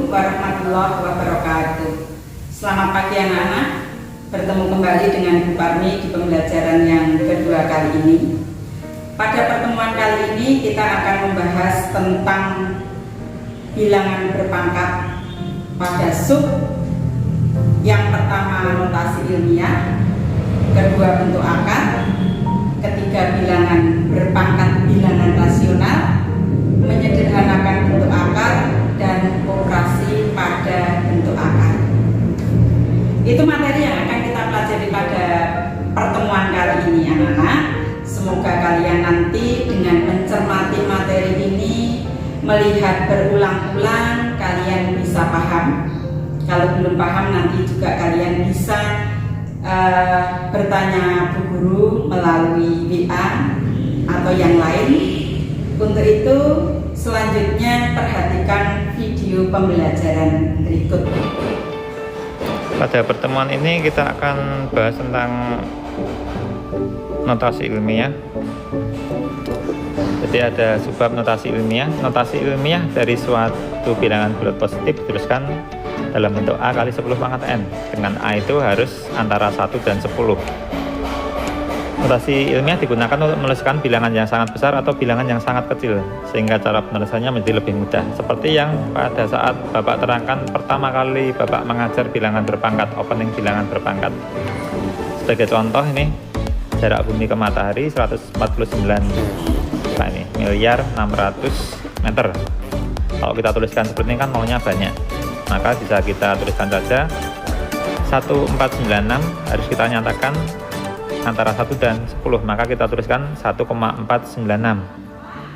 Assalamualaikum warahmatullahi wabarakatuh. Selamat pagi anak-anak. Bertemu kembali dengan Bu Parmi di pembelajaran yang kedua kali ini. Pada pertemuan kali ini kita akan membahas tentang bilangan berpangkat pada sub. Yang pertama notasi ilmiah, kedua bentuk akar, ketiga bilangan berpangkat bilangan rasional, menyederhanakan bentuk akar, dan operasi pada bentuk akar. Itu materi yang akan kita pelajari pada pertemuan kali ini anak-anak. Semoga kalian nanti dengan mencermati materi ini, melihat berulang-ulang, kalian bisa paham. Kalau belum paham nanti juga kalian bisa bertanya Bu Guru melalui WA atau yang lain. Untuk itu selanjutnya perhatikan video pembelajaran berikut. Pada pertemuan ini kita akan bahas tentang notasi ilmiah. Jadi ada subbab notasi ilmiah. Notasi ilmiah dari suatu bilangan bulat positif dituliskan dalam bentuk A kali 10 pangkat N, dengan A itu harus antara 1 dan 10. Notasi ilmiah digunakan untuk menuliskan bilangan yang sangat besar atau bilangan yang sangat kecil, sehingga cara penulisannya menjadi lebih mudah. Seperti yang pada saat Bapak terangkan pertama kali Bapak mengajar bilangan berpangkat, opening bilangan berpangkat. Sebagai contoh ini, jarak bumi ke matahari 149 miliar 600 meter. Kalau kita tuliskan seperti ini kan maunya banyak, maka bisa kita tuliskan saja 1496 harus kita nyatakan antara 1 dan 10, maka kita tuliskan 1,496.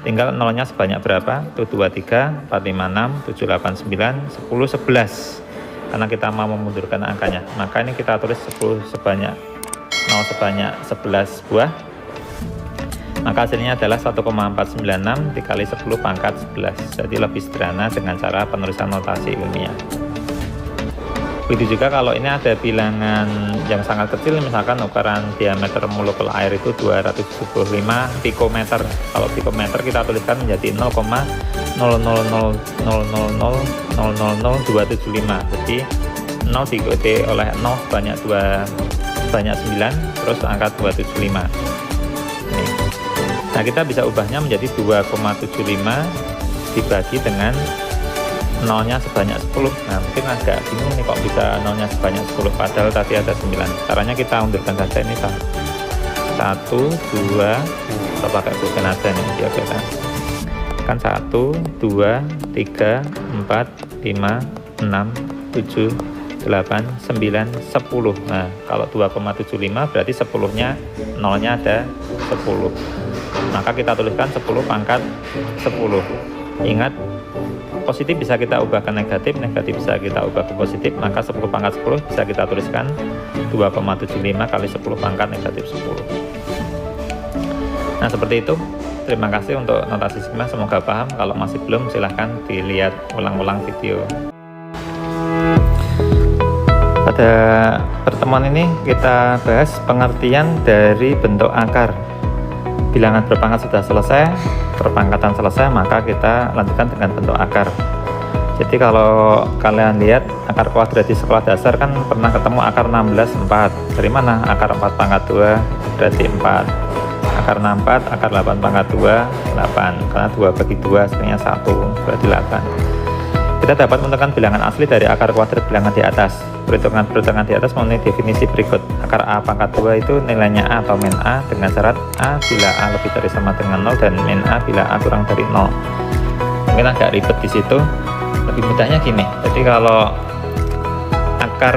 Tinggal nolnya sebanyak berapa? 723, 456, 789, 10, 11. Karena kita mau memundurkan angkanya, maka ini kita tulis 10 sebanyak 0 sebanyak 11 buah. Maka hasilnya adalah 1,496 dikali 10 pangkat 11. Jadi lebih sederhana dengan cara penulisan notasi ilmiah. Begitu juga kalau ini ada bilangan yang sangat kecil, misalkan ukuran diameter molekul air itu 275 pikometer. Kalau pikometer kita tuliskan menjadi 0,00000000275. Jadi 0 diikuti oleh 0 sebanyak 9 terus angka 275. Nah, kita bisa ubahnya menjadi 2,75 dibagi dengan nolnya sebanyak 10. Nah, mungkin agak bingung nih kok bisa nolnya sebanyak 10 padahal tadi ada 9. Caranya kita undurkan saja ini 1, 2, kita pakai bukan aja nih biar kelihatan. Kan 1, 2, 3, 4, 5, 6, 7, 8, 9, 10. Nah, kalau 2,75 berarti 10-nya nolnya ada 10. Maka kita tuliskan 10 pangkat 10. Ingat, positif bisa kita ubah ke negatif, negatif bisa kita ubah ke positif, maka 10 pangkat 10 bisa kita tuliskan 2,75 kali 10 pangkat negatif 10. Nah, seperti itu. Terima kasih untuk notasi skema, semoga paham. Kalau masih belum, silahkan dilihat ulang-ulang video. Pada pertemuan ini kita bahas pengertian dari bentuk akar. Bilangan berpangkat sudah selesai, perpangkatan selesai, maka kita lanjutkan dengan bentuk akar. Jadi kalau kalian lihat akar kuadrat di sekolah dasar kan pernah ketemu akar 16 4. Dari mana? Akar 4 pangkat 2 berarti 4. Akar 64, akar 8 pangkat 2 8. Karena 2 bagi 2 sebenarnya 1 berarti 8. Kita dapat menentukan bilangan asli dari akar kuadrat bilangan di atas. Perhitungan di atas memenuhi definisi berikut. Akar A pangkat 2 itu nilainya A atau min A dengan syarat A bila A lebih dari sama dengan 0 dan min A bila A kurang dari 0. Mungkin agak ribet di situ. Lebih mudahnya gini. Jadi kalau akar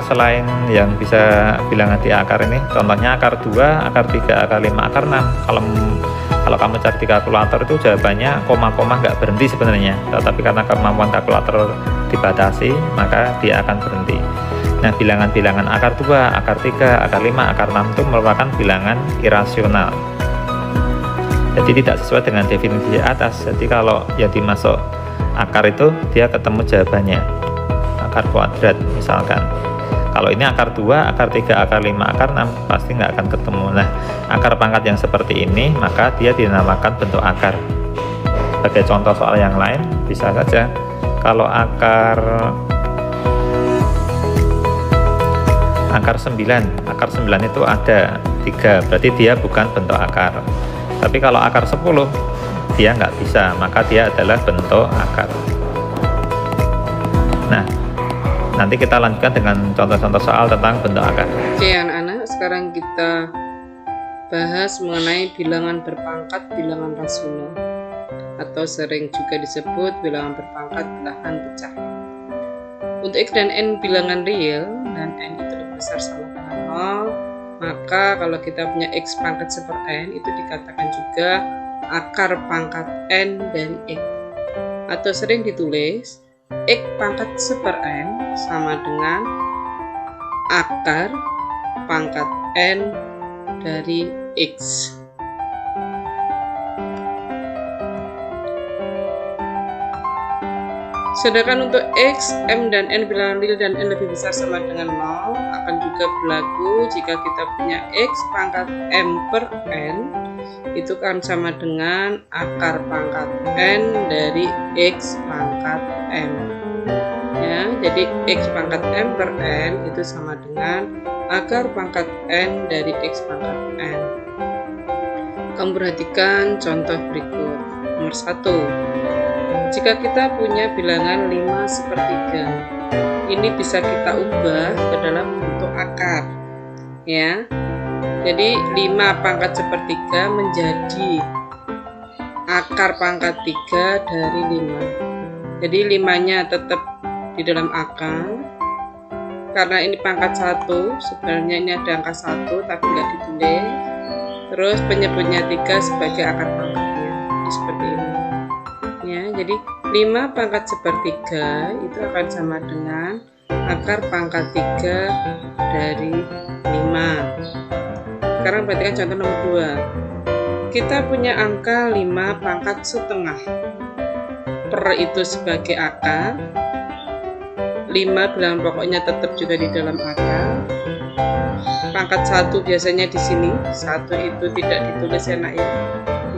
selain yang bisa bilangan di akar ini, contohnya akar 2, akar 3, akar 5, akar 6. Kalau kamu cari di kalkulator itu jawabannya koma-koma nggak berhenti sebenarnya, tetapi karena kemampuan kalkulator dibatasi, maka dia akan berhenti. Nah, bilangan-bilangan akar 2, akar 3, akar 5, akar 6 itu merupakan bilangan irasional. Jadi tidak sesuai dengan definisi atas. Jadi kalau yang dimasuk akar itu dia ketemu jawabannya. Akar kuadrat misalkan. Kalau ini akar 2, akar 3, akar 5, akar 6 pasti nggak akan ketemu. Nah, akar pangkat yang seperti ini maka dia dinamakan bentuk akar. Sebagai contoh soal yang lain, bisa saja kalau akar 9 itu ada 3, berarti dia bukan bentuk akar. Tapi kalau akar 10 dia nggak bisa, maka dia adalah bentuk akar. Nah, nanti kita lanjutkan dengan contoh-contoh soal tentang bentuk akar. Oke anak-anak, sekarang kita bahas mengenai bilangan berpangkat bilangan rasional, atau sering juga disebut bilangan berpangkat bilangan pecah. Untuk X dan N bilangan real dan N itu lebih besar sama dengan 0, maka kalau kita punya X pangkat seper N itu dikatakan juga akar pangkat N dari X, atau sering ditulis X pangkat seper N sama dengan akar pangkat N dari X. Sedangkan untuk X, M, dan N bilangan real dan N lebih besar sama dengan 0 akan juga berlaku jika kita punya X pangkat M per N itu kan sama dengan akar pangkat N dari X pangkat M. Ya, jadi X pangkat M per N itu sama dengan akar pangkat N dari X pangkat N. Kamu perhatikan contoh berikut. Nomor 1. Jika kita punya bilangan 5/3, ini bisa kita ubah ke dalam bentuk akar. Ya. Jadi 5 pangkat sepertiga menjadi akar pangkat 3 dari 5. Jadi 5-nya tetap di dalam akar. Karena ini pangkat 1, sebenarnya ini ada angka 1 tapi nggak ditulis. Terus penyebutnya 3 sebagai akar pangkatnya. Jadi seperti ini. Ya, jadi 5 pangkat sepertiga itu akan sama dengan akar pangkat 3 dari 5. Sekarang perhatikan contoh nomor 2. Kita punya angka 5 pangkat setengah. Per itu sebagai akar. 5 bilangan pokoknya tetap juga di dalam akar. Pangkat 1 biasanya di sini. 1 itu tidak ditulis ya nak ya.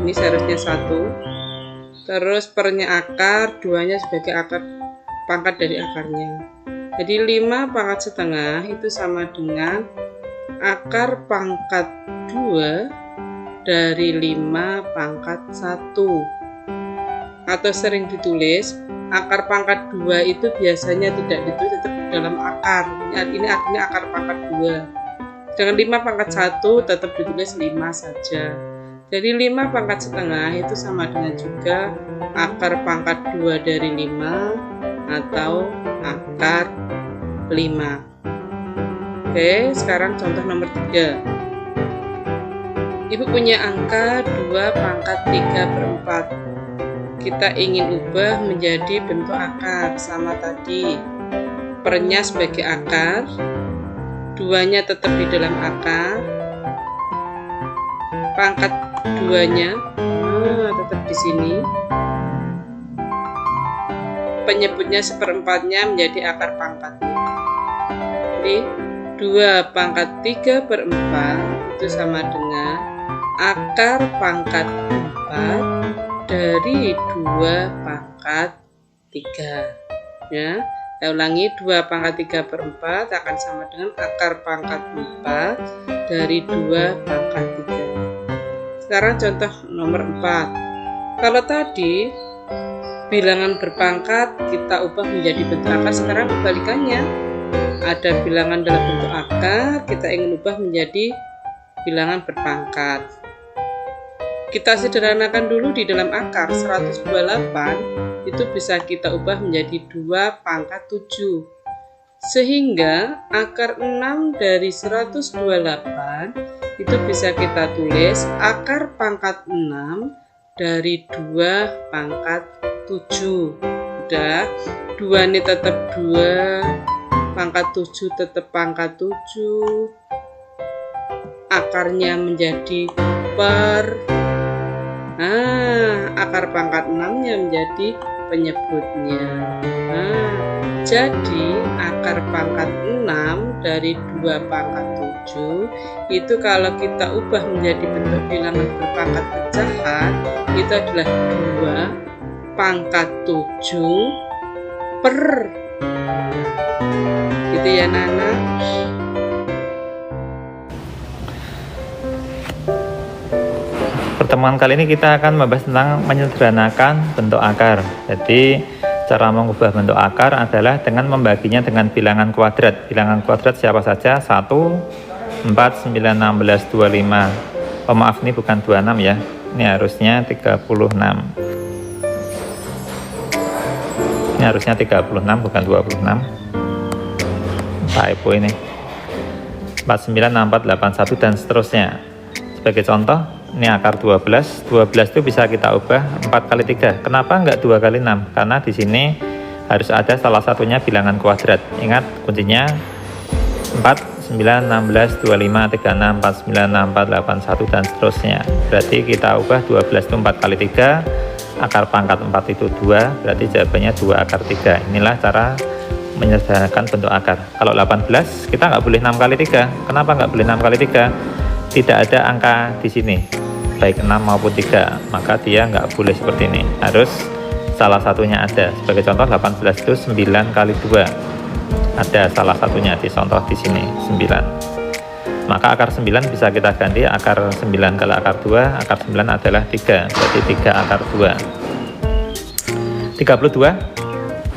Ini seharusnya 1. Terus pernya akar, 2-nya sebagai akar pangkat dari akarnya. Jadi 5 pangkat setengah itu sama dengan akar pangkat 2 dari 5 pangkat 1. Atau sering ditulis akar pangkat 2 itu biasanya tidak ditulis, tetap dalam akar. Ini artinya akar pangkat 2. Dengan 5 pangkat 1 tetap ditulis 5 saja. Jadi 5 pangkat setengah itu sama dengan juga akar pangkat 2 dari 5 atau akar 5. Oke, sekarang contoh nomor 3. Ibu punya angka 2 pangkat 3/4. Kita ingin ubah menjadi bentuk akar sama tadi. Pernya sebagai akar, 2-nya tetap di dalam akar. Pangkat 2-nya tetap di sini. Penyebutnya 1/4-nya menjadi akar pangkatnya. Jadi 2 pangkat 3/4 itu sama dengan akar pangkat 4 dari 2 pangkat 3. Ya, saya ulangi, 2 pangkat 3/4 akan sama dengan akar pangkat 4 dari 2 pangkat 3. Sekarang contoh nomor 4. Kalau tadi bilangan berpangkat kita ubah menjadi bentuk akar, sekarang kebalikannya. Ada bilangan dalam bentuk akar, kita ingin ubah menjadi bilangan berpangkat. Kita sederhanakan dulu di dalam akar. 128 itu bisa kita ubah menjadi 2 pangkat 7. Sehingga akar 6 dari 128 itu bisa kita tulis akar pangkat 6 dari 2 pangkat 7. Udah, 2 ini tetap 2, pangkat 7 tetap pangkat 7. Akarnya menjadi per. Akar pangkat 6-nya menjadi penyebutnya. Jadi akar pangkat 6 dari 2 pangkat 7 itu kalau kita ubah menjadi bentuk bilangan berpangkat pecahan itu adalah 2 pangkat 7 per, gitu ya Nana. Pertemuan kali ini kita akan membahas tentang menyederhanakan bentuk akar. Jadi cara mengubah bentuk akar adalah dengan membaginya dengan bilangan kuadrat. Bilangan kuadrat siapa saja? 1, 4, 9, 16, 25. Oh maaf, ini bukan 26 ya. Ini harusnya 36. Ini harusnya 36 bukan 26. Typo ini. 49, 64, 81 dan seterusnya. Sebagai contoh, ini akar 12. 12 itu bisa kita ubah 4 kali 3. Kenapa enggak 2 kali 6? Karena di sini harus ada salah satunya bilangan kuadrat. Ingat kuncinya 4, 9, 16, 25, 36, 49, 64, 81 dan seterusnya. Berarti kita ubah 12 itu 4 kali 3. Akar pangkat 4 itu 2. Berarti jawabannya 2 akar 3. Inilah cara menyederhanakan bentuk akar. Kalau 18 kita nggak boleh 6 kali 3. Kenapa nggak boleh 6 kali 3? Tidak ada angka di sini, baik 6 maupun 3, maka dia nggak boleh seperti ini. Harus salah satunya ada. Sebagai contoh 18 itu 9 kali 2. Ada salah satunya di contoh di sini 9. Maka akar 9 bisa kita ganti akar 9 kali akar 2. Akar 9 adalah 3, berarti 3 akar 2. 32,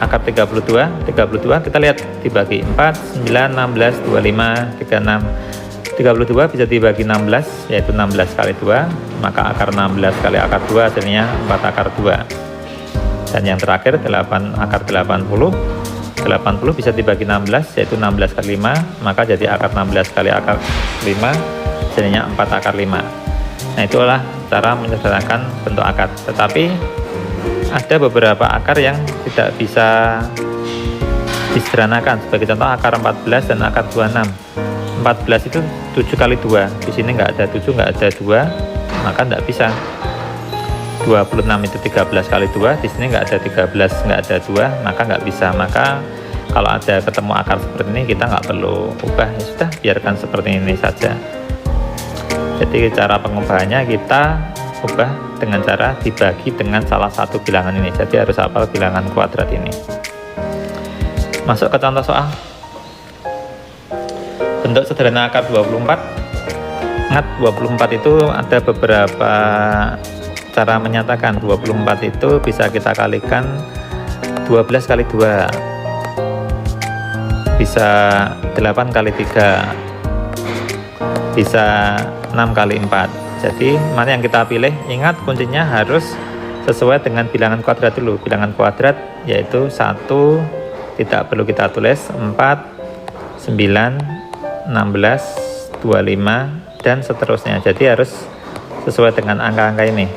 akar 32 kita lihat dibagi 4, 9, 16, 25, 36. 32 bisa dibagi 16, yaitu 16 kali 2, maka akar 16 kali akar 2 hasilnya 4 akar 2. Dan yang terakhir 8 akar 80. 80 bisa dibagi 16, yaitu 16 kali 5, maka jadi akar 16 kali akar 5 hasilnya 4 akar 5. Nah, itulah cara menyederhanakan bentuk akar. Tetapi ada beberapa akar yang tidak bisa disederhanakan. Sebagai contoh akar 14 dan akar 26. 14 itu 7 kali 2. Di sini nggak ada 7, nggak ada 2, maka nggak bisa. 26 itu 13 kali 2. Di sini nggak ada 13, nggak ada 2, maka nggak bisa. Maka kalau ada ketemu akar seperti ini, kita nggak perlu ubah. Ya sudah, biarkan seperti ini saja. Jadi cara pengubahannya kita ubah dengan cara dibagi dengan salah satu bilangan ini. Jadi harus hafal bilangan kuadrat ini. Masuk ke contoh soal. Bentuk sederhana akar 24. Ingat 24 itu ada beberapa cara menyatakan. 24 itu bisa kita kalikan 12 kali 2, bisa 8 kali 3, bisa 6 kali 4. Jadi mana yang kita pilih? Ingat kuncinya harus sesuai dengan bilangan kuadrat dulu. Bilangan kuadrat yaitu 1, tidak perlu kita tulis, 4, 9, 16, 25 dan seterusnya. Jadi harus sesuai dengan angka-angka ini.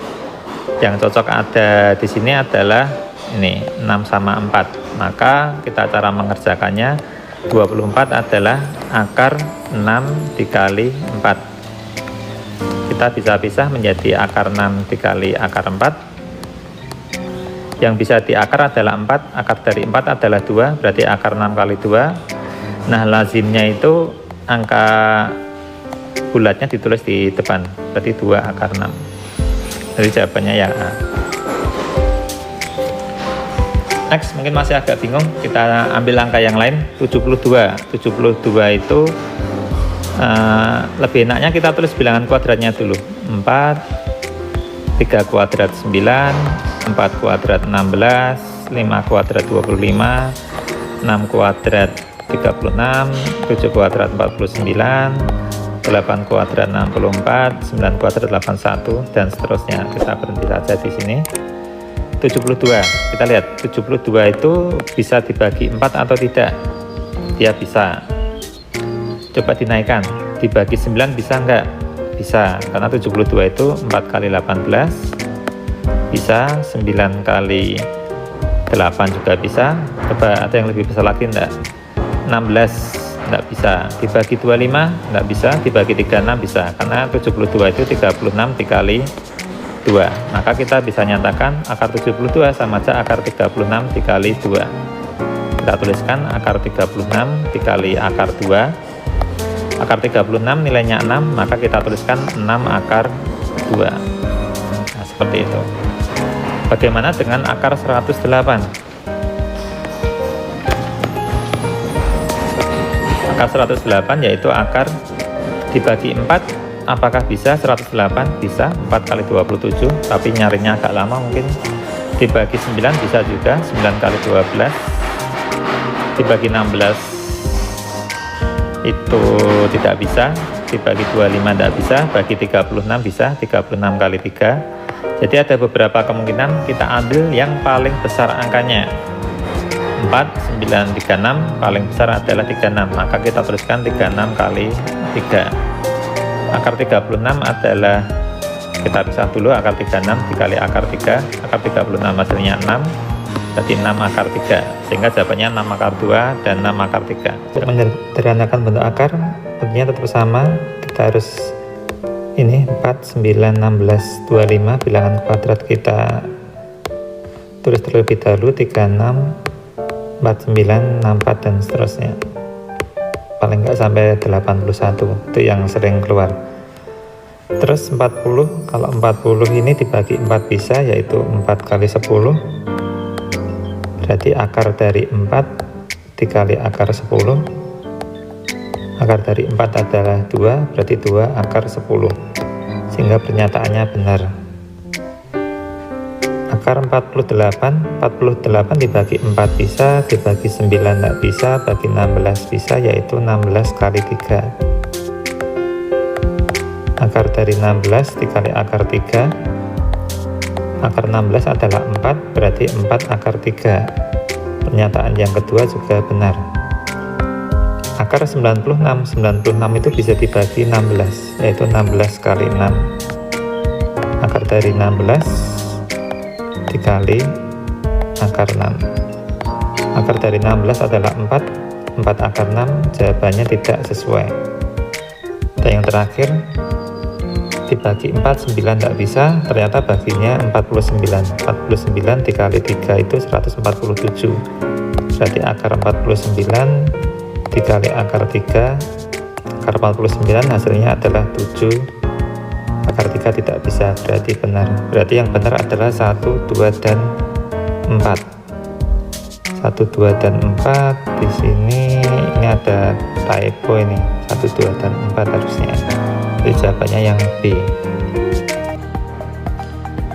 Yang cocok ada di sini adalah ini 6 sama 4. Maka kita cara mengerjakannya 24 adalah akar 6 dikali 4. Kita bisa pisah menjadi akar 6 dikali akar 4. Yang bisa diakar adalah 4. Akar dari 4 adalah 2, berarti akar 6 kali 2. Nah, lazimnya itu angka bulatnya ditulis di depan, berarti 2 akar 6. Jadi jawabannya yang A. Next, mungkin masih agak bingung, kita ambil angka yang lain. 72 itu lebih enaknya kita tulis bilangan kuadratnya dulu. 4, 3 kuadrat 9, 4 kuadrat 16, 5 kuadrat 25, 6 kuadrat 36, 7 kuadrat 49, 8 kuadrat 64, 9 kuadrat 81 dan seterusnya. Kita berhenti saja di sini. 72, kita lihat 72 itu bisa dibagi 4 atau tidak? Dia bisa. Coba dinaikkan, dibagi 9 bisa enggak? Bisa, karena 72 itu 4 kali 18 bisa, 9 kali 8 juga bisa. Coba ada yang lebih besar lagi enggak? 16 enggak bisa, dibagi 25 enggak bisa, dibagi 36 bisa, karena 72 itu 36 dikali 2. Maka kita bisa nyatakan akar 72 sama aja akar 36 dikali 2. Kita tuliskan akar 36 dikali akar 2. Akar 36 nilainya 6, maka kita tuliskan 6 akar 2. Nah, seperti itu. Bagaimana dengan akar 108? Akar 108 yaitu akar dibagi 4. Apakah bisa 108? Bisa, 4 kali 27, tapi nyarinya agak lama mungkin. Dibagi 9 bisa juga, 9 kali 12. Dibagi 16 itu tidak bisa. Dibagi 25 tidak bisa. Bagi 36 bisa, 36 kali 3. Jadi ada beberapa kemungkinan, kita ambil yang paling besar angkanya. 4, 9, 36, paling besar adalah 36, maka kita tuliskan 36 kali 3. Akar 36 adalah, kita pisah dulu, akar 36 dikali akar 3, akar 36 hasilnya 6, jadi 6 akar 3, sehingga jawabannya 6 akar 2 dan 6 akar 3. Untuk menyederhanakan bentuk akar, bentuknya tetap sama, kita harus ini 4, 9, 16, 25, bilangan kuadrat kita tulis terlebih dahulu, 36, 49, 64 dan seterusnya, paling enggak sampai 81, itu yang sering keluar. Terus 40, kalau 40 ini dibagi 4 bisa, yaitu 4 kali 10, berarti akar dari 4 dikali akar 10. Akar dari 4 adalah 2, berarti 2 akar 10, sehingga pernyataannya benar. Akar 48 dibagi 4 bisa, dibagi 9 tidak bisa, bagi 16 bisa, yaitu 16 kali 3. Akar dari 16 dikali akar 3, akar 16 adalah 4, berarti 4 akar 3. Pernyataan yang kedua juga benar. Akar 96 itu bisa dibagi 16, yaitu 16 kali 6. Akar dari 16 dikali akar 6. Akar dari 16 adalah 4, 4 akar 6, jawabannya tidak sesuai. Dan yang terakhir, dibagi 4, 9 tidak bisa, ternyata baginya 49. 49 dikali 3 itu 147, berarti akar 49 dikali akar 3, akar 49 hasilnya adalah 7, akar 3 tidak bisa, berarti benar. Berarti yang benar adalah 1, 2, dan 4. 1, 2, dan 4 di sini ini ada typo ini, 1, 2, dan 4 harusnya. Jadi jawabannya yang B.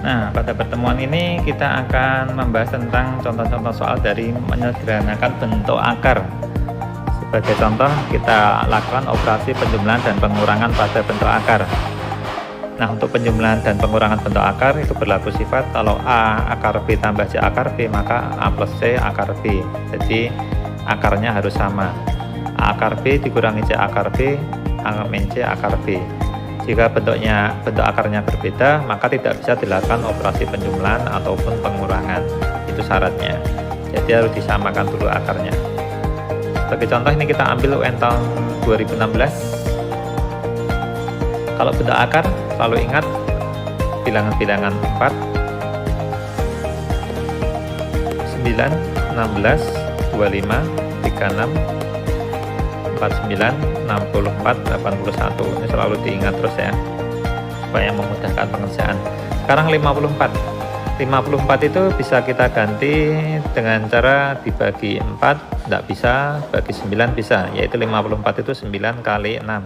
Nah, pada pertemuan ini kita akan membahas tentang contoh-contoh soal dari menyederhanakan bentuk akar. Sebagai contoh, kita lakukan operasi penjumlahan dan pengurangan pada bentuk akar. Nah, untuk penjumlahan dan pengurangan bentuk akar itu berlaku sifat kalau A akar B tambah C akar B, maka A plus C akar B. Jadi akarnya harus sama. A akar B dikurangi C akar B, A min C akar B. Jika bentuk akarnya berbeda, maka tidak bisa dilakukan operasi penjumlahan ataupun pengurangan. Itu syaratnya. Jadi harus disamakan dulu akarnya. Sebagai contoh, ini kita ambil UN tahun 2016. Kalau bentuk akar, selalu ingat bilangan-bilangan 4, 9, 16, 25, 36, 49, 64, 81. Ini selalu diingat terus ya, supaya memudahkan pengerjaan. Sekarang 54 itu bisa kita ganti dengan cara dibagi 4, tidak bisa, bagi 9 bisa, yaitu 54 itu 9 kali 6.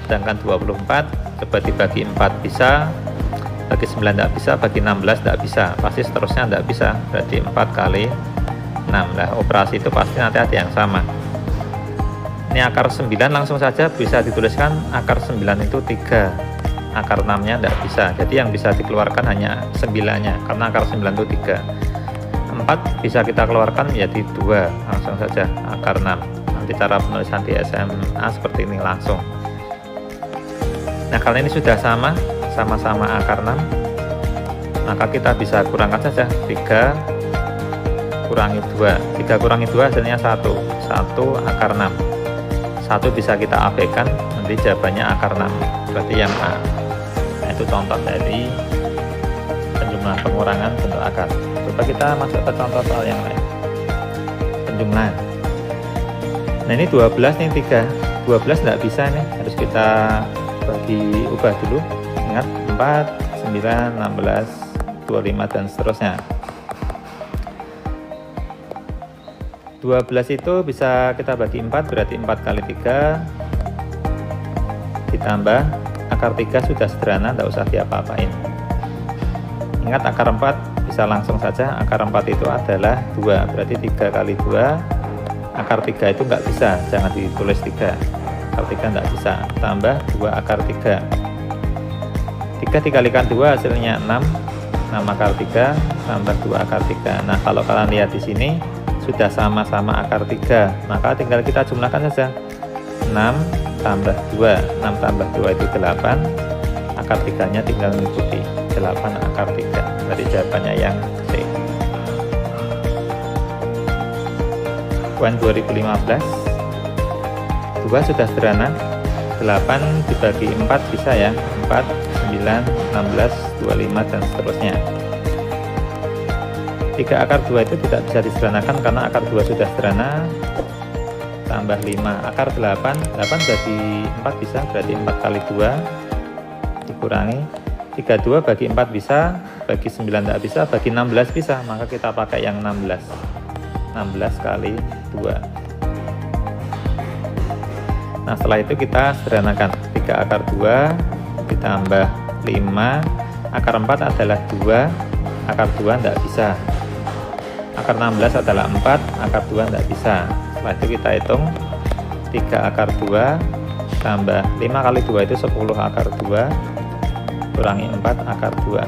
Sedangkan 24 coba dibagi 4 bisa, bagi 9 tidak bisa, bagi 16 tidak bisa, pasti seterusnya tidak bisa, berarti 4 kali 6. Nah, operasi itu pasti nanti ada yang sama. Ini akar 9 langsung saja bisa dituliskan akar 9 itu 3. Akar 6-nya tidak bisa, jadi yang bisa dikeluarkan hanya 9-nya, karena akar 9 itu 3. 4 bisa kita keluarkan menjadi 2, langsung saja akar 6. Nanti cara penulisan di SMA seperti ini langsung. Nah, kalau ini sudah sama-sama akar 6, maka kita bisa kurangkan saja 3 kurangi 2. 3 kurangi 2 hasilnya 1 akar 6. 1 bisa kita abaikan, nanti jawabannya akar 6, berarti yang A. Nah, itu contoh dari penjumlahan pengurangan bentuk akar. Coba kita masuk ke contoh soal yang lain. Penjumlahan. Nah, ini 12 nih 3. 12 tidak bisa nih, harus kita ubah dulu. Ingat 4, 9, 16, 25 dan seterusnya. 12 itu bisa kita bagi 4, berarti 4 kali 3 ditambah akar 3 sudah sederhana, tidak usah diapa-apain. Ingat akar 4 bisa langsung saja, akar 4 itu adalah 2, berarti 3 kali 2, akar 3 itu nggak bisa, jangan ditulis 3, akar 3 nggak bisa, tambah 2 akar 3. 3 dikalikan 2 hasilnya 6 akar 3 tambah 2 akar 3. Nah, kalau kalian lihat di sini sudah sama-sama akar 3, maka tinggal kita jumlahkan saja. 6 tambah 2, 6 tambah 2 itu 8, akar 3-nya tinggal mengikuti 8 akar 3. Berarti jawabannya yang C. Poin 2015. 2 sudah sederhana, 8 dibagi 4 bisa ya, 4, 9, 16, 25 dan seterusnya. 3 akar 2 itu tidak bisa disederhanakan karena akar 2 sudah sederhana, tambah 5 akar 8, 8 bagi 4 bisa, berarti 4 kali 2 dikurangi 32 bagi 4 bisa, bagi 9 tidak bisa, bagi 16 bisa, maka kita pakai yang 16 kali 2. Nah, setelah itu kita sederhanakan, 3 akar 2 ditambah 5 akar 4 adalah 2, akar 2 tidak bisa, akar 16 adalah 4, akar 2 tidak bisa. Setelah itu kita hitung 3 akar 2 tambah 5 kali 2 itu 10 akar 2 kurangi 4 akar 2.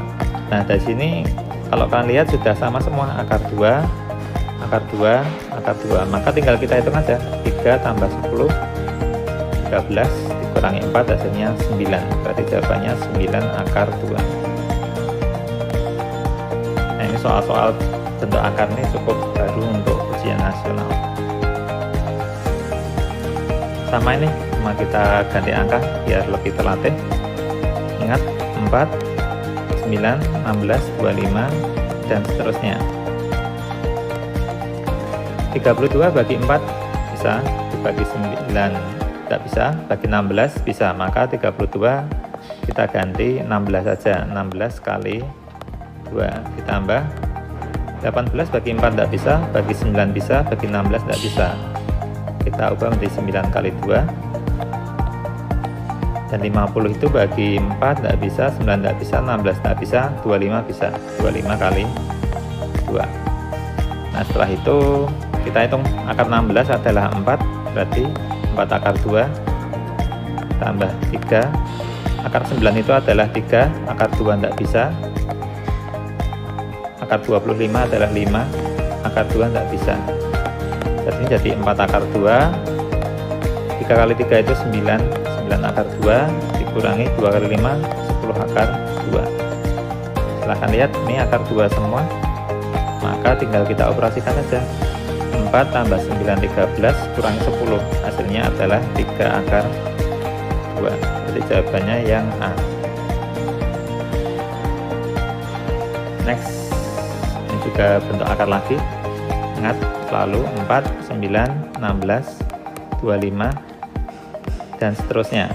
Nah, dari sini kalau kalian lihat sudah sama semua, akar 2, akar 2, akar 2, maka tinggal kita hitung aja, 3 tambah 10 13 dikurangi 4 hasilnya 9, berarti jawabannya 9 akar 2. Nah, ini soal-soal bentuk akar ini cukup baru untuk ujian nasional. Sama ini, cuma kita ganti angka biar lebih terlatih. Ingat, 4, 9, 16, 25 dan seterusnya. 32 bagi 4 bisa, dibagi 9 tidak bisa, bagi 16 bisa, maka 32 kita ganti 16 saja, 16 kali 2 ditambah 18 bagi 4 tidak bisa, bagi 9 bisa, bagi 16 tidak bisa, kita ubah menjadi 9 kali 2, dan 50 itu bagi 4 tidak bisa, 9 tidak bisa, 16 tidak bisa, 25 bisa, 25 kali 2. Nah, setelah itu kita hitung akar 16 adalah 4, berarti 4 akar 2 tambah 3, akar 9 itu adalah 3, akar 2 tidak bisa, akar 25 adalah 5, akar 2 tidak bisa, jadi 4 akar 2, 3 kali 3 itu 9, 9 akar 2 dikurangi 2 kali 5, 10 akar 2. Silahkan lihat, ini akar 2 semua, maka tinggal kita operasikan saja. 4 tambah 9, 13 kurangi 10, hasilnya adalah 3 akar 2. Jadi jawabannya yang A. Next, ini juga bentuk akar lagi. Ingat, selalu 4, 9, 16, 25 dan seterusnya.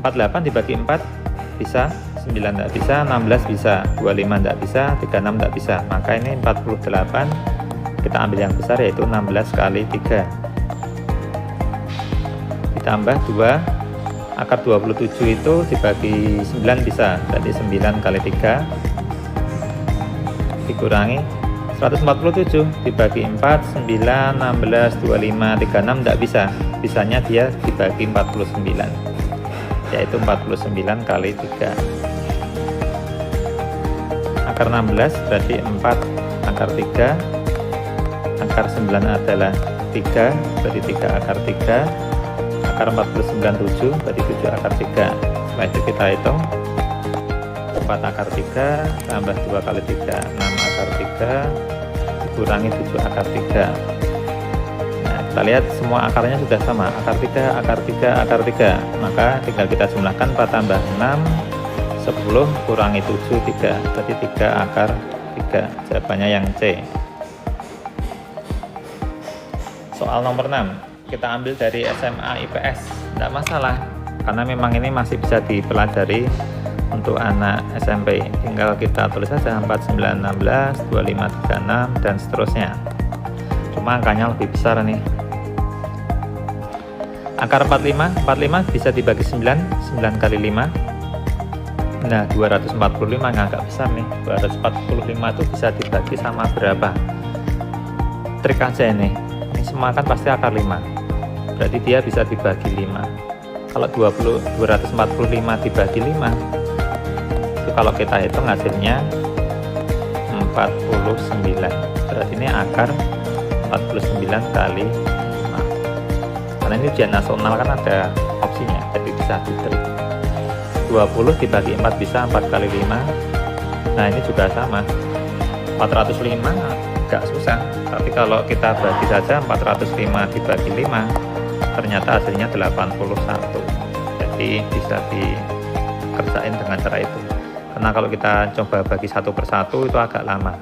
48 dibagi 4 bisa, 9 tidak bisa, 16 bisa, 25 tidak bisa, 36 tidak bisa, maka ini 48 kita ambil yang besar, yaitu 16 kali 3 ditambah 2 akar 27 itu dibagi 9 bisa, berarti 9 kali 3 dikurangi 147 dibagi 4, 9, 16, 25, 36 tidak bisa, bisanya dia dibagi 49, yaitu 49 kali 3. Akar 16 berarti 4 akar 3, akar 9 adalah 3, berarti 3 akar 3, akar 49 7, berarti 7 akar 3. Setelah itu kita hitung 4 akar 3 tambah 2 kali 3, 6 akar 3 dikurangi 7 akar 3. Nah, kita lihat semua akarnya sudah sama, akar 3, akar 3, akar 3, maka tinggal kita jumlahkan 4 tambah 6, 10 kurangi 7, 3, berarti 3 akar 3. Jawabannya yang C. Soal nomor 6 kita ambil dari SMA IPS, tidak masalah karena memang ini masih bisa dipelajari Untuk anak SMP tinggal kita tulis saja 49, 16, 25, 36 dan seterusnya. Cuma angkanya lebih besar nih. Akar 45 bisa dibagi 9 kali 5. Nah 245 yang agak besar nih. 245 itu bisa dibagi sama berapa? Trik aja ini semua kan pasti akar 5, berarti dia bisa dibagi 5. Kalau 245 dibagi 5 itu kalau kita hitung hasilnya 49, berarti ini akar 49 kali 5. Karena ini ujian nasional kan ada opsinya, jadi bisa ditrik. 20 dibagi 4 bisa 4 kali 5. Nah ini juga sama, 405 agak susah, tapi kalau kita bagi saja 405 dibagi 5 ternyata hasilnya 81. Jadi bisa dikerjain dengan cara itu, karena kalau kita coba bagi satu persatu itu agak lama.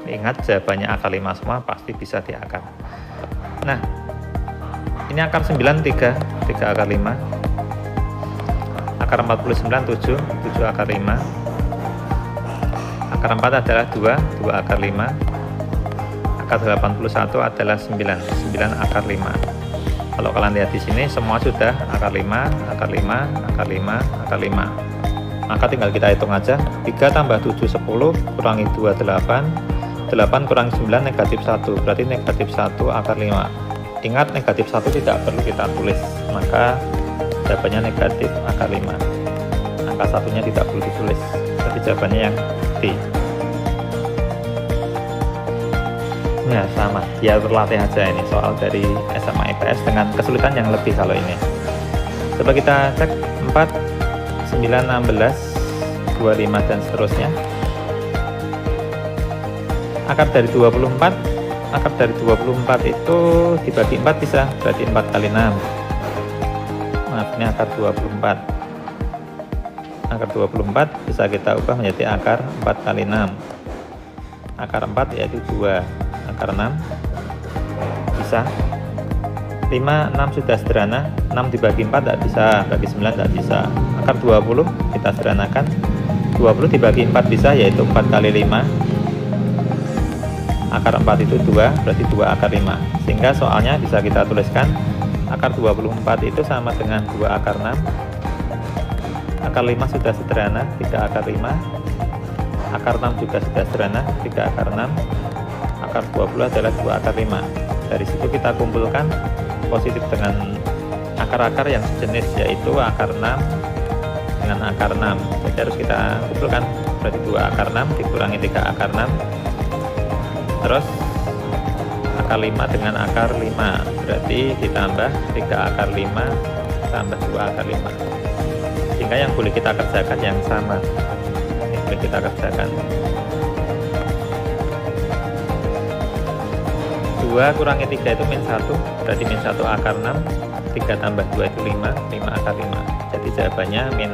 Ingat jawabannya akar 5 semua, pasti bisa diakar. Nah ini akar 9 3 akar 5, akar 49 7 akar 5, akar 4 adalah 2 akar 5, akar 81 adalah 9 akar 5. Kalau kalian lihat di sini semua sudah akar 5, akar 5, akar 5, akar 5. Maka tinggal kita hitung aja. 3 tambah 7 10, kurangi 2 8, 8 kurangi 9 negatif 1, berarti negatif 1 akar 5. Ingat negatif 1 tidak perlu kita tulis, maka jawabannya negatif akar 5. Angka satunya tidak perlu ditulis, jadi jawabannya yang D. Ya sama, biar berlatih aja ini soal dari SMA IPS dengan kesulitan yang lebih kalau ini. Coba kita cek 4, 9, 16, 25 dan seterusnya. Akar dari 24 itu dibagi 4 bisa, berarti 4 kali 6. Maaf, ini akar 24. Akar 24 bisa kita ubah menjadi akar 4 kali 6. Akar 4 yaitu 2. Akar 6 bisa 5, 6 sudah sederhana, 6 dibagi 4 tidak bisa, bagi 9 tidak bisa. Akar 20 kita sederhanakan, 20 dibagi 4 bisa, yaitu 4 kali 5. Akar 4 itu 2, berarti 2 akar 5, sehingga soalnya bisa kita tuliskan akar 24 itu sama dengan 2 akar 6. Akar 5 sudah sederhana, 3 akar 5. Akar 6 juga sudah sederhana, 3 akar 6. Akar 20 adalah 2 akar 5. Dari situ kita kumpulkan positif dengan akar-akar yang sejenis, yaitu akar 6 dengan akar 6. Jadi harus kita kumpulkan, berarti 2 akar 6 dikurangi 3 akar 6, terus akar 5 dengan akar 5, berarti ditambah 3 akar 5 tambah 2 akar 5, sehingga yang boleh kita kerjakan yang sama. Ini boleh kita kerjakan 2 kurangi 3 itu min 1, berarti min 1 akar 6, 3 tambah 2 itu 5 akar 5. Jadi jawabannya min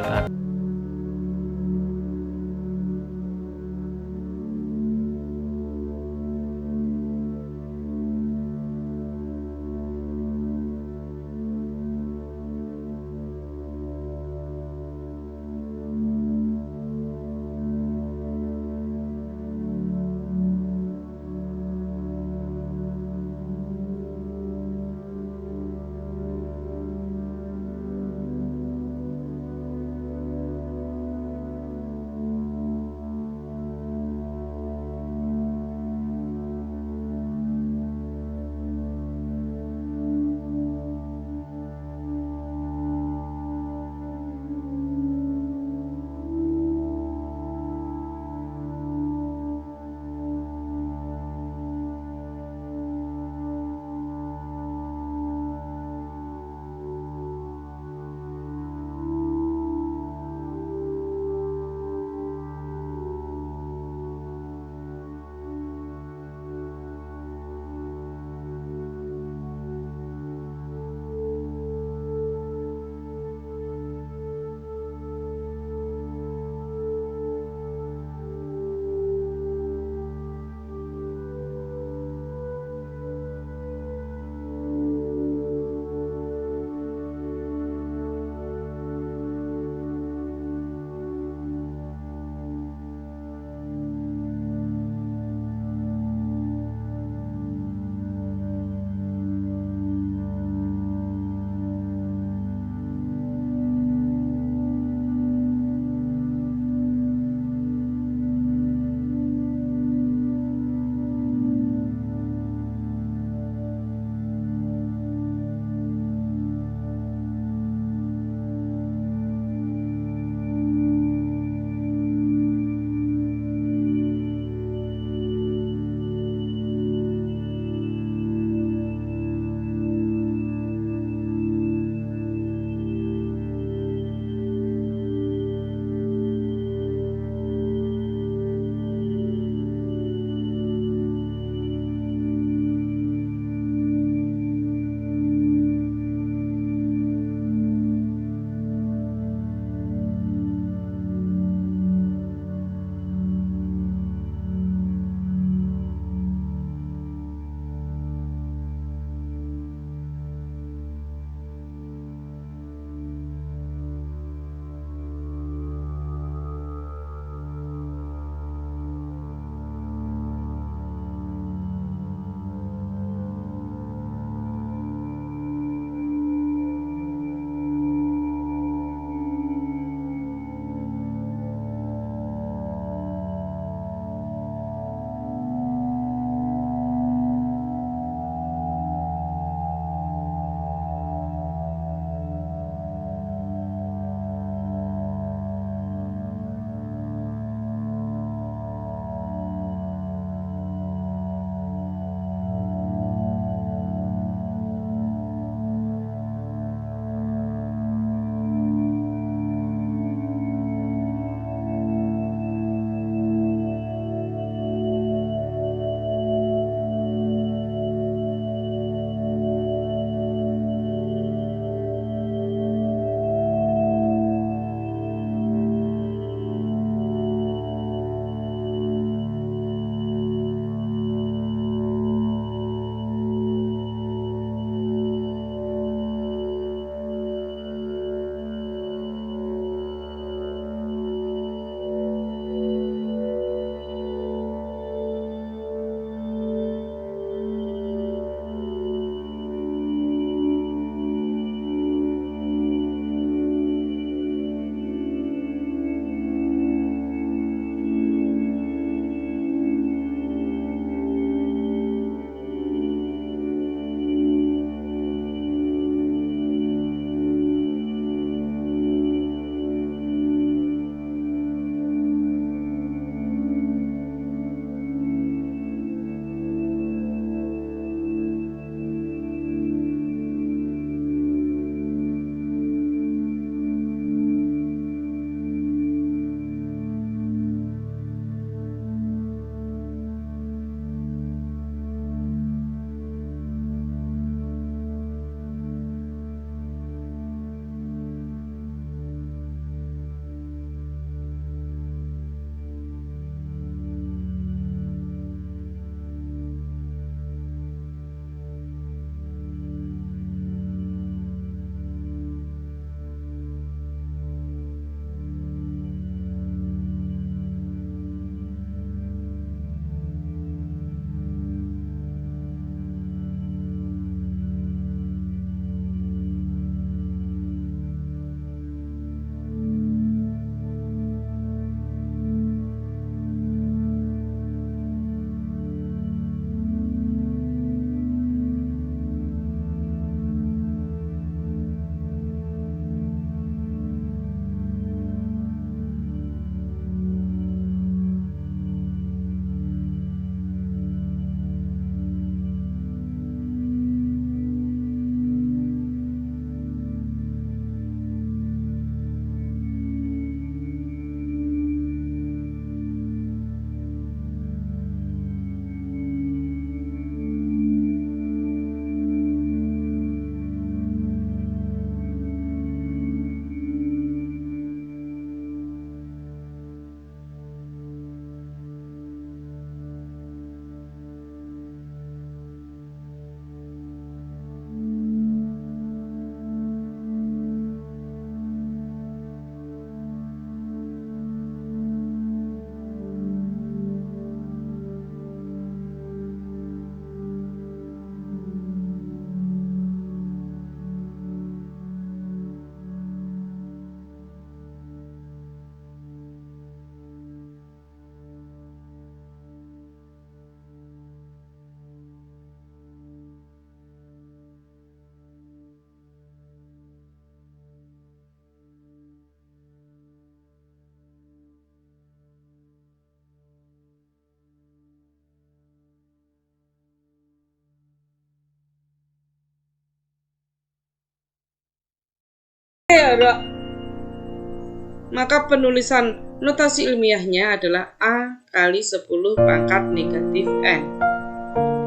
Maka penulisan notasi ilmiahnya adalah A kali 10 pangkat negatif N.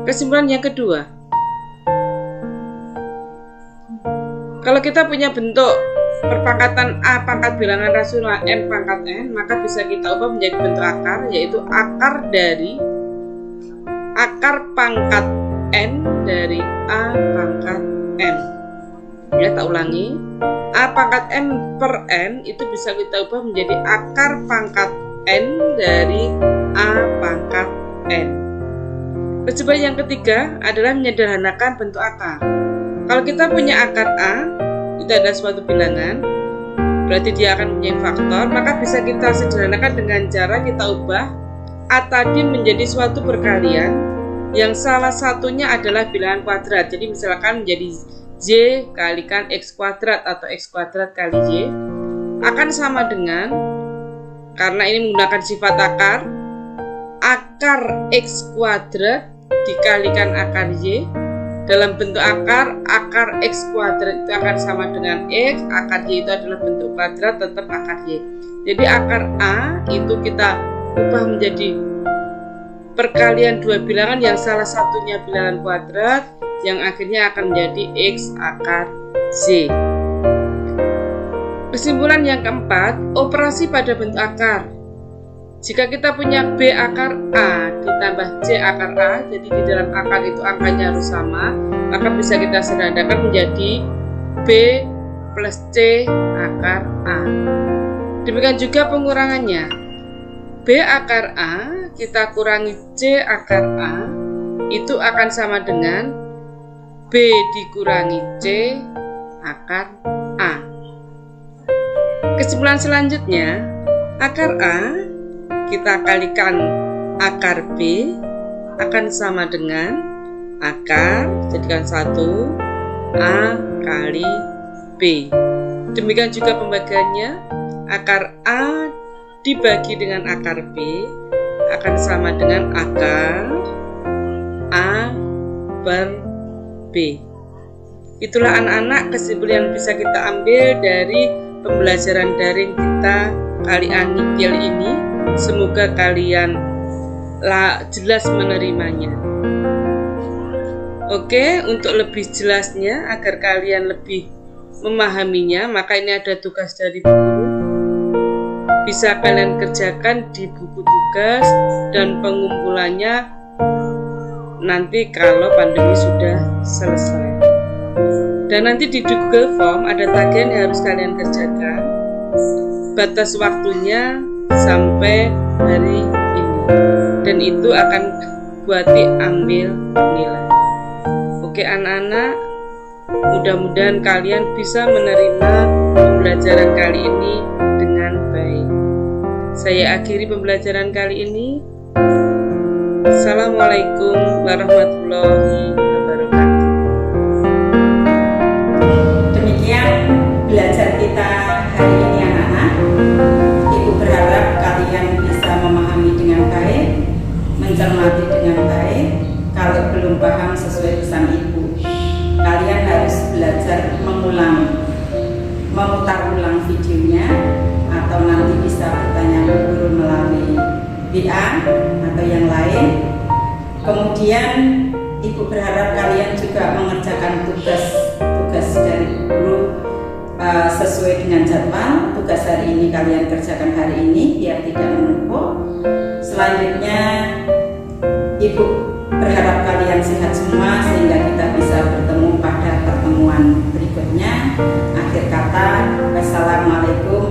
Kesimpulan yang kedua, kalau kita punya bentuk perpangkatan A pangkat bilangan rasional M pangkat N, maka bisa kita ubah menjadi bentuk akar, yaitu akar dari akar pangkat N dari A pangkat M. Ya, tak ulangi, A pangkat M per N itu bisa kita ubah menjadi akar pangkat N dari A pangkat N. Kesimpulan yang ketiga adalah menyederhanakan bentuk akar. Kalau kita punya akar A, itu adalah suatu bilangan, berarti dia akan punya faktor, maka bisa kita sederhanakan dengan cara kita ubah A tadi menjadi suatu perkalian yang salah satunya adalah bilangan kuadrat. Jadi misalkan menjadi Y kalikan X kuadrat atau X kuadrat kali Y akan sama dengan, karena ini menggunakan sifat akar X kuadrat dikalikan akar Y. Dalam bentuk akar X kuadrat itu akan sama dengan X, akar Y itu adalah bentuk kuadrat, tetap akar Y. Jadi akar A itu kita ubah menjadi perkalian dua bilangan yang salah satunya bilangan kuadrat, yang akhirnya akan menjadi X akar Z. Kesimpulan yang keempat, operasi pada bentuk akar. Jika kita punya B akar A ditambah C akar A, jadi di dalam akar itu angkanya harus sama, maka bisa kita sederhanakan menjadi B plus C akar A. Demikian juga pengurangannya. B akar A kita kurangi C akar A, itu akan sama dengan B dikurangi C akar A. Kesimpulan selanjutnya, akar A kita kalikan akar B akan sama dengan akar, jadikan 1 A kali B. Demikian juga pembagiannya, akar A dibagi dengan akar B akan sama dengan akar A per B. Itulah anak-anak kesimpulan yang bisa kita ambil dari pembelajaran daring kita kali ini. Semoga kalian jelas menerimanya. Oke, untuk lebih jelasnya agar kalian lebih memahaminya, maka ini ada tugas dari guru. Bisa kalian kerjakan di buku tugas dan pengumpulannya nanti kalau pandemi sudah selesai. Dan nanti di Google Form ada tagihan yang harus kalian kerjakan. Batas waktunya sampai hari ini. Dan itu akan buati ambil nilai. Oke anak-anak, mudah-mudahan kalian bisa menerima pembelajaran kali ini dengan baik. Saya akhiri pembelajaran kali ini. Assalamualaikum warahmatullahi wabarakatuh. Demikian belajar kita hari ini anak-anak. Ibu berharap kalian bisa memahami dengan baik, mencermati dengan baik. Kalau belum paham sesuai pesan ibu, kalian harus belajar mengulang, memutar ulang videonya, atau nanti bisa bertanya ke guru melalui WA atau yang lain. Kemudian ibu berharap kalian juga mengerjakan tugas dari guru sesuai dengan jadwal. Tugas hari ini kalian kerjakan hari ini biar tidak menumpuk. Selanjutnya ibu berharap kalian sehat semua sehingga kita bisa bertemu pada pertemuan berikutnya. Akhir kata, wassalamualaikum